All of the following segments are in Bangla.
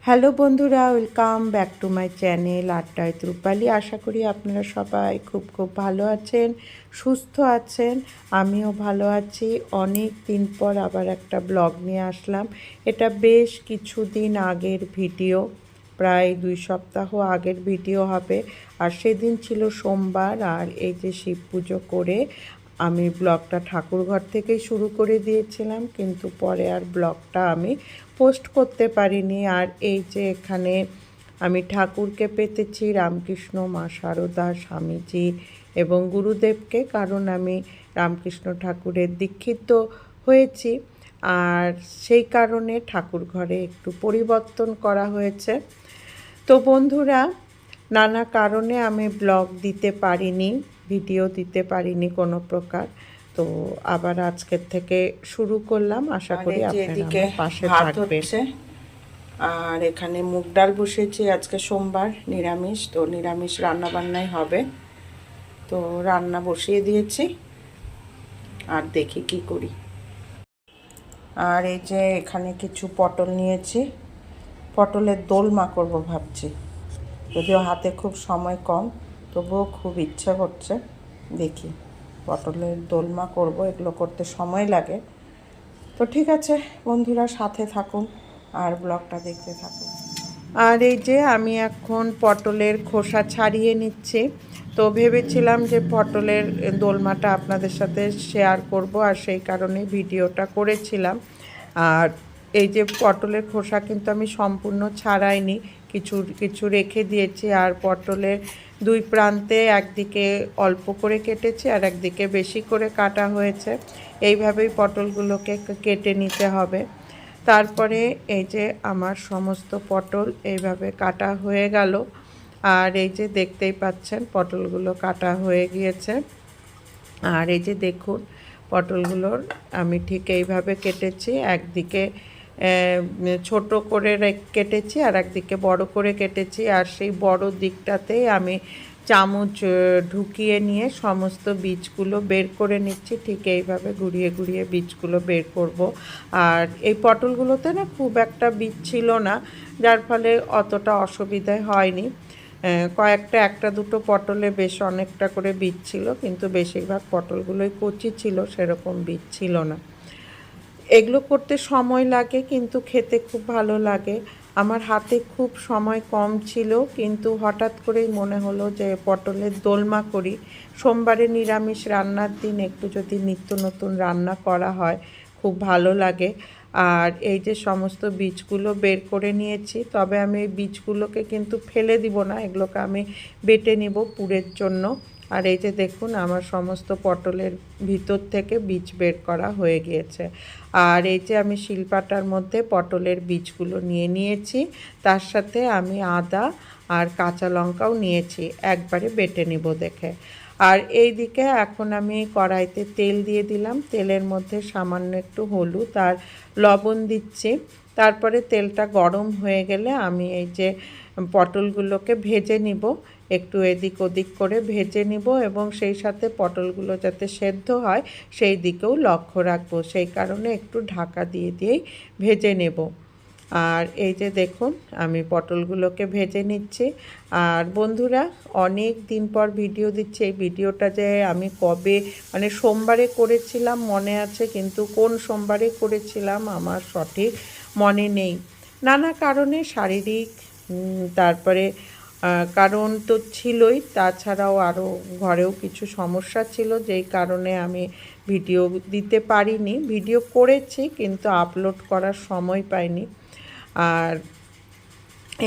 হ্যালো বন্ধুরা, welcome back to my channel আড্ডায় রূপালী। আশা করি আপনারা সবাই খুব ভালো আছেন, সুস্থ আছেন। আমিও ভালো আছি। অনেক দিন পর আবার একটা ব্লগ নিয়ে আসলাম। এটা বেশ কিছুদিন আগের ভিডিও, প্রায় 2 সপ্তাহ আগের ভিডিও হবে। আর সেদিন ছিল সোমবার, আর এই যে শিব পুজো করে আমি ব্লগটা ঠাকুরঘর থেকেই শুরু করে দিয়েছিলাম, কিন্তু পরে আর ব্লগটা আমি পোস্ট করতে পারিনি। আর এই যে এখানে আমি ঠাকুরকে পেতেছি, রামকৃষ্ণ, মা শারদা, স্বামীজি এবং গুরুদেবকে, কারণ আমি রামকৃষ্ণ ঠাকুরের দীক্ষিত হয়েছি। আর সেই কারণে ঠাকুর ঘরে একটু পরিবর্তন করা হয়েছে। তো বন্ধুরা, নানা কারণে আমি ব্লগ দিতে পারিনি, ভিডিও দিতে পারিনি কোনো প্রকার। তো আবার আজকের থেকে শুরু করলাম। আশা করি আপনারা আমার পাশে থাকবেন। আর এখানে মুগ ডাল বসেছি, আজকে সোমবার, নিরামিষ। তো নিরামিষ রান্নাবান্নাই হবে। তো রান্না বসিয়ে দিয়েছি, আর দেখি কি করি। আর এই যে এখানে কিছু পটল নিয়েছি, পটলের দোলমা করব ভাবছি। যদিও হাতে খুব সময় কম, তবুও খুব ইচ্ছে করছে। দেখি, পটলের দোলমা করব, এগুলো করতে সময় লাগে। তো ঠিক আছে বন্ধুরা, সাথে থাকুন আর ব্লগটা দেখতে থাকুন। আর এই যে আমি এখন পটলের খোসা ছাড়িয়ে নিচ্ছি। তো ভেবেছিলাম যে পটলের দোলমাটা আপনাদের সাথে শেয়ার করব, আর সেই কারণে ভিডিওটা করেছিলাম। আর এই যে পটলের খোসা কিন্তু আমি সম্পূর্ণ ছাড়াইনি, কিছু কিছু রেখে দিয়েছি। আর পটলের দুই প্রান্তে একদিকে অল্প করে কেটেছি, আর একদিকে বেশি করে কাটা হয়েছে। এইভাবেই পটলগুলোকে কেটে নিতে হবে। তারপরে এই যে আমার সমস্ত পটল এইভাবে কাটা হয়ে গেল। আর এই যে দেখতেই পাচ্ছেন পটলগুলো কাটা হয়ে গিয়েছে। আর এই যে দেখুন, পটলগুলোর আমি ঠিক এইভাবে কেটেছি। একদিকে ছোট করে কেটেছি, আর একদিকে বড় করে কেটেছি। আর সেই বড় দিকটাতেই আমি চামচ ঢুকিয়ে নিয়ে সমস্ত বীজগুলো বের করে নিচ্ছি। ঠিক এইভাবে ঘুরিয়ে ঘুরিয়ে বীজগুলো বের করব। আর এই পটলগুলোতে না খুব একটা বীজ ছিল না, যার ফলে অতটা অসুবিধা হয়নি। কয়েকটা, একটা দুটো পটলে বেশ অনেকটা করে বীজ ছিল, কিন্তু বেশিরভাগ পটলগুলোই কচি ছিল, সেরকম বীজ ছিল না। এগুলো করতে সময় লাগে, কিন্তু খেতে খুব ভালো লাগে। আমার হাতে খুব সময় কম ছিল, কিন্তু হঠাৎ করেই মনে হলো যে পটলের দোলমা করি। সোমবারে নিরামিষ রান্নার দিন একটু যদি নিত্য নতুন রান্না করা হয়, খুব ভালো লাগে। আর এই যে সমস্ত বীজগুলো বের করে নিয়েছি, তবে আমি এই বীজগুলোকে কিন্তু ফেলে দিব না, এগুলোকে আমি বেটে নিব পুরের জন্য। আর এই যে দেখুন, আমার সমস্ত পটলের ভিতর থেকে বীজ বের করা হয়ে গিয়েছে। আর এই যে আমি শিলপাটার মধ্যে পটলের বীজগুলো নিয়ে নিয়েছি, তার সাথে আমি আদা আর কাঁচা লঙ্কাও নিয়েছি, একবারে বেটে নিব দেখে। আর এই দিকে এখন আমি কড়াইতে তেল দিয়ে দিলাম, তেলের মধ্যে সামান্য একটু হলুদ আর লবণ দিচ্ছি। তারপরে তেলটা গরম হয়ে গেলে আমি এই যে পটলগুলোকে ভেজে নিব, একটু এদিক ওদিক করে ভেজে নিব, এবং সেই সাথে পটলগুলো যাতে সেদ্ধ হয় সেই দিকেও লক্ষ্য রাখবো। সেই কারণে একটু ঢাকা দিয়ে দিয়েই ভেজে নেব। আর এই যে দেখুন, আমি পটলগুলোকে ভেজে নিচ্ছি। আর বন্ধুরা, অনেক দিন পর ভিডিও দিচ্ছি। এই ভিডিওটা যে আমি কবে, মানে সোমবারে করেছিলাম মনে আছে, কিন্তু কোন সোমবারে করেছিলাম আমার সঠিক মনে নেই। নানা কারণে, শারীরিক তারপরে কারণ তো ছিলই, তাছাড়াও আরও ঘরেও কিছু সমস্যা ছিল, যেই কারণে আমি ভিডিও দিতে পারিনি। ভিডিও করেছি, কিন্তু আপলোড করার সময় পাইনি। আর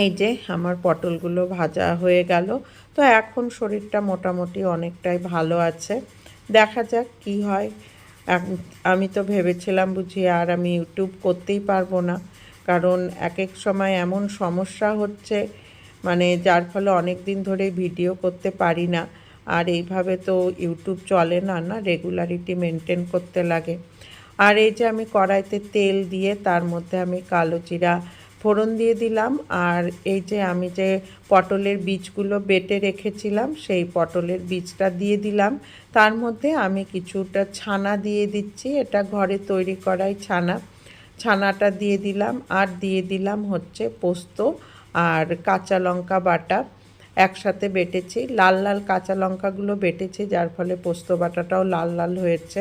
এই যে আমার পটলগুলো ভাজা হয়ে গেল। তো এখন শরীরটা মোটামুটি অনেকটাই ভালো আছে, দেখা যাক কি হয়। আমি তো ভেবেছিলাম বুঝি আর আমি ইউটিউব করতেই পারবো না, কারণ এক এক সময় এমন সমস্যা হচ্ছে, মানে যার ফলে অনেক দিন ধরে ভিডিও করতে পারি না। আর এইভাবে তো ইউটিউব চলে না, না রেগুলারিটি মেনটেন করতে লাগে। আর এই যে আমি কড়াইতে তেল দিয়ে তার মধ্যে আমি কালো জিরা ফোড়ন দিয়ে দিলাম। আর এই যে আমি যে পটলের বীজগুলো বেটে রেখেছিলাম, সেই পটলের বীজটা দিয়ে দিলাম। তার মধ্যে আমি কিছুটা ছানা দিয়ে দিচ্ছি, এটা ঘরে তৈরি করাই ছানা। ছানাটা দিয়ে দিলাম, আর দিয়ে দিলাম হচ্ছে পোস্ত আর কাঁচা লঙ্কা বাটা একসাথে বেটেছি। লাল লাল কাঁচা লঙ্কাগুলো বেটেছি, যার ফলে পোস্ত বাটাটাও লাল লাল হয়েছে।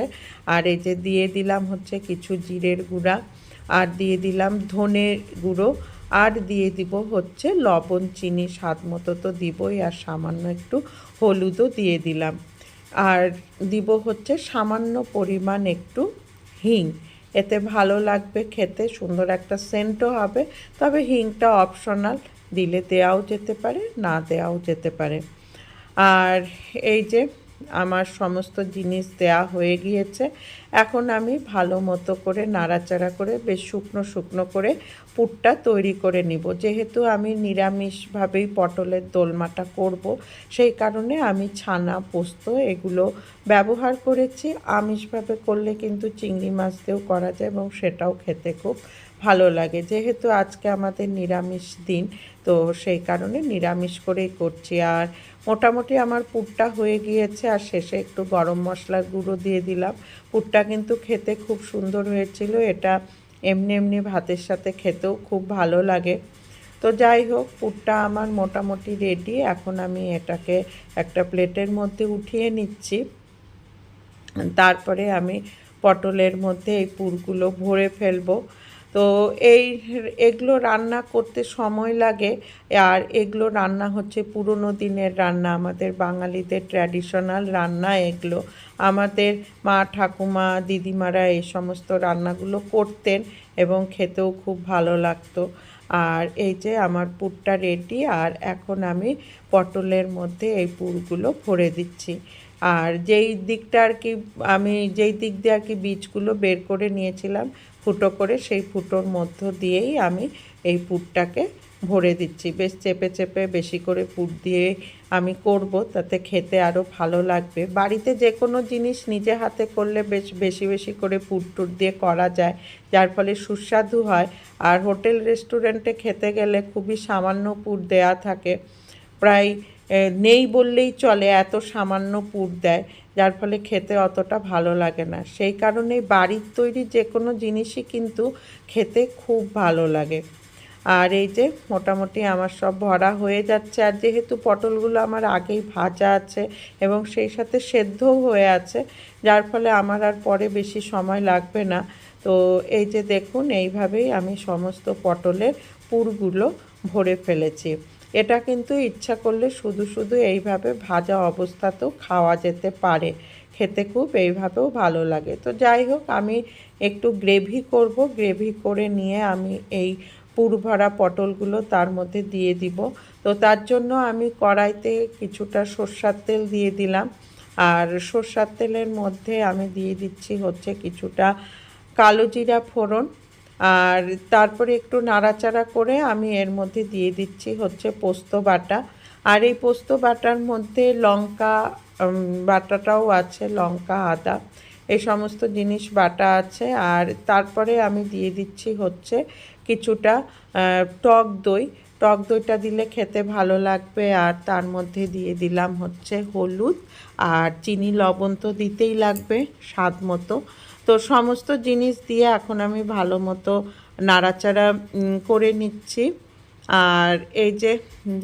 আর এই যে দিয়ে দিলাম হচ্ছে কিছু জিরের গুঁড়া, আর দিয়ে দিলাম ধনে গুঁড়ো, আর দিয়ে দিব হচ্ছে লবণ, চিনি স্বাদ মতো তো দিবই, আর সামান্য একটু হলুদও দিয়ে দিলাম। আর দিব হচ্ছে সামান্য পরিমাণ একটু হিং, এতে ভালো লাগবে খেতে, সুন্দর একটা সেন্টও হবে। তবে হিংটা অপশনাল, দিলে দেওয়াও যেতে পারে, না দেওয়াও যেতে পারে। আর এই যে আমার সমস্ত জিনিস দেয়া হয়ে গিয়েছে। এখন আমি ভালো মতো করে নাড়াচাড়া করে বেশ শুকনো শুকনো করে পুরটা তৈরি করে নিব। যেহেতু আমি নিরামিষভাবেই পটলের দোলমাটা করব, সেই কারণে আমি ছানা, পোস্ত এগুলো ব্যবহার করেছি। আমিষভাবে করলে কিন্তু চিংড়ি মাছ দিয়েও করা যায় এবং সেটাও খেতে খুব ভালো লাগে। যেহেতু আজকে আমাদের নিরামিষ দিন, তো সেই কারণে নিরামিষ করেই করছি। আর মোটামুটি আমার পুরটা হয়ে গিয়েছে, আর শেষে একটু গরম মশলার গুঁড়ো দিয়ে দিলাম। পুরটা কিন্তু খেতে খুব সুন্দর হয়েছিল, এটা এমনি এমনি ভাতের সাথে খেতেও খুব ভালো লাগে। তো যাই হোক, পুরটা আমার মোটামুটি রেডি। এখন আমি এটাকে একটা প্লেটের মধ্যে উঠিয়ে নিচ্ছি। তারপরে আমি পটলের মধ্যে এই পুরগুলো ভরে ফেলবো। তো এগুলো রান্না করতে সময় লাগে, আর এগুলো রান্না হচ্ছে পুরনো দিনের রান্না, আমাদের বাঙালিদের ট্র্যাডিশনাল রান্না এগুলো। আমাদের মা, ঠাকুমা, দিদিমারা এই সমস্ত রান্নাগুলো করতেন এবং খেতেও খুব ভালো লাগতো। আর এই যে আমার পুরটা রেডি, আর এখন আমি পটলের মধ্যে এই পুরগুলো ভরে দিচ্ছি। আর যেই দিকটা আর কি, আমি যেই দিক দিয়ে আর কি বীজগুলো বের করে নিয়েছিলাম ফুটো করে, সেই ফুটোর মধ্য দিয়েই আমি এই পুরটাকে ভরে দিচ্ছি। বেশ চেপে চেপে বেশি করে পুর দিয়ে আমি করব, তাতে খেতে আরও ভালো লাগবে। বাড়িতে যে কোনো জিনিস নিজে হাতে করলে বেশ বেশি বেশি করে পুর টুর দিয়ে করা যায়, যার ফলে সুস্বাদু হয়। আর হোটেল রেস্টুরেন্টে খেতে গেলে খুবই সামান্য পুর দেয়া থাকে, প্রায় নেই বললেই চলে, এত সামান্য পুর দেয়, যার ফলে খেতে অতটা ভালো লাগে না। সেই কারণেই বাড়ির তৈরি যে কোনো জিনিসই কিন্তু খেতে খুব ভালো লাগে। আর এই যে মোটামুটি আমার সব ভরা হয়ে যাচ্ছে। আর যেহেতু পটলগুলো আমার আগেই ভাজা আছে এবং সেই সাথে সেদ্ধও হয়ে আছে, যার ফলে আমার আর পরে বেশি সময় লাগবে না। তো এই যে দেখুন, এইভাবেই আমি সমস্ত পটলের পুরগুলো ভরে ফেলেছি। এটা কিন্তু ইচ্ছা করলে শুধু শুধু এইভাবে ভাজা অবস্থাতেও খাওয়া যেতে পারে, খেতে খুব এইভাবেও ভালো লাগে। তো যাই হোক, আমি একটু গ্রেভি করব, গ্রেভি করে নিয়ে আমি এই পুর ভরা পটলগুলো তার মধ্যে দিয়ে দিব। তো তার জন্য আমি কড়াইতে কিছুটা সর্ষের তেল দিয়ে দিলাম, আর সর্ষের তেলের মধ্যে আমি দিয়ে দিচ্ছি হচ্ছে কিছুটা কালো জিরা ফোড়ন। আর তারপরে একটু নাড়াচাড়া করে আমি এর মধ্যে দিয়ে দিচ্ছি হচ্ছে পোস্ত বাটা। আর এই পোস্ত বাটার মধ্যে লঙ্কা বাটাটাও আছে, লঙ্কা, আদা, এই সমস্ত জিনিস বাটা আছে। আর তারপরে আমি দিয়ে দিচ্ছি হচ্ছে কিছুটা টক দই। টক দইটা দিলে খেতে ভালো লাগবে। আর তার মধ্যে দিয়ে দিলাম হচ্ছে হলুদ, আর চিনি, লবণ তো দিতেই লাগবে স্বাদ মতো। তো সমস্ত জিনিস দিয়ে এখন আমি ভালো মতো নাড়াচাড়া করে নিচ্ছি। আর এই যে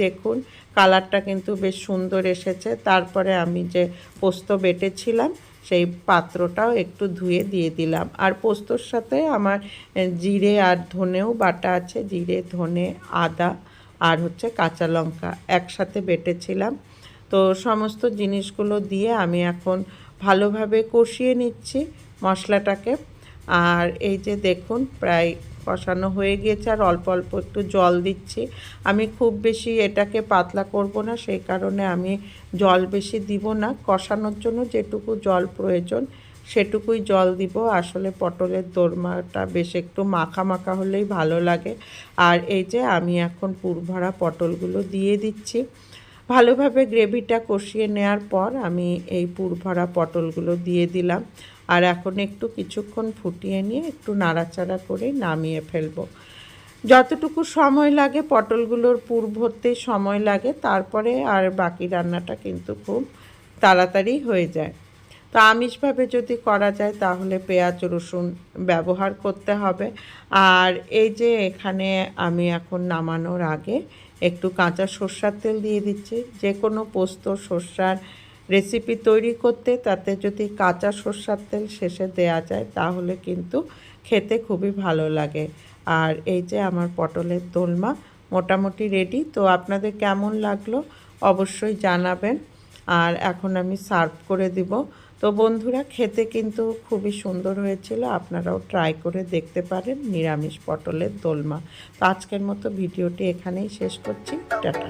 দেখুন, কালারটা কিন্তু বেশ সুন্দর এসেছে। তারপরে আমি যে পোস্ত বেটেছিলাম সেই পাত্রটাও একটু ধুয়ে দিয়ে দিলাম। আর পোস্তর সাথে আমার জিরে আর ধনেও বাটা আছে, জিরে, ধনে, আদা আর হচ্ছে কাঁচা লঙ্কা একসাথে বেটেছিলাম। তো সমস্ত জিনিসগুলো দিয়ে আমি এখন ভালোভাবে কষিয়ে নিচ্ছি মশলাটাকে। আর এই যে দেখুন, প্রায় কষানো হয়ে গিয়েছে, আর অল্প অল্প একটু জল দিচ্ছি। আমি খুব বেশি এটাকে পাতলা করব না, সেই কারণে আমি জল বেশি দিব না। কষানোর জন্য যেটুকু জল প্রয়োজন সেটুকুই জল দিব। আসলে পটলের দোরমাটা বেশ একটু মাখা মাখা হলেই ভালো লাগে। আর এই যে আমি এখন পুর ভরা পটলগুলো দিয়ে দিচ্ছি। ভালোভাবে গ্রেভিটা কষিয়ে নেওয়ার পর আমি এই পুর ভরা পটলগুলো দিয়ে দিলাম। আর এখন একটু কিছুক্ষণ ফুটিয়ে নিয়ে একটু নাড়াচাড়া করে নামিয়ে ফেলবো। যতটুকু সময় লাগে পটলগুলোর পুর ভরতেই সময় লাগে, তারপরে আর বাকি রান্নাটা কিন্তু খুব তাড়াতাড়ি হয়ে যায়। তো আমিষভাবে যদি করা যায় তাহলে পেঁয়াজ রসুন ব্যবহার করতে হবে। আর এই যে এখানে আমি এখন নামানোর আগে একটু কাঁচা সর্ষার তেল দিয়ে দিচ্ছি। যে কোনো পোস্ত সর্ষার রেসিপি তৈরি করতে তাতে যদি কাঁচা সর্ষার তেল শেষে দেয়া যায় তাহলে কিন্তু খেতে খুবই ভালো লাগে। আর এই যে আমার পটলের দোলমা মোটামুটি রেডি। তো আপনাদের কেমন লাগলো অবশ্যই জানাবেন। আর এখন আমি সার্ভ করে দিব। তো বন্ধুরা, খেতে কিন্তু খুবই সুন্দর হয়েছিল, আপনারাও ট্রাই করে দেখতে পারেন নিরামিষ পটলের দোলমা। তো আজকের মতো ভিডিওটি এখানেই শেষ করছি। টাটা।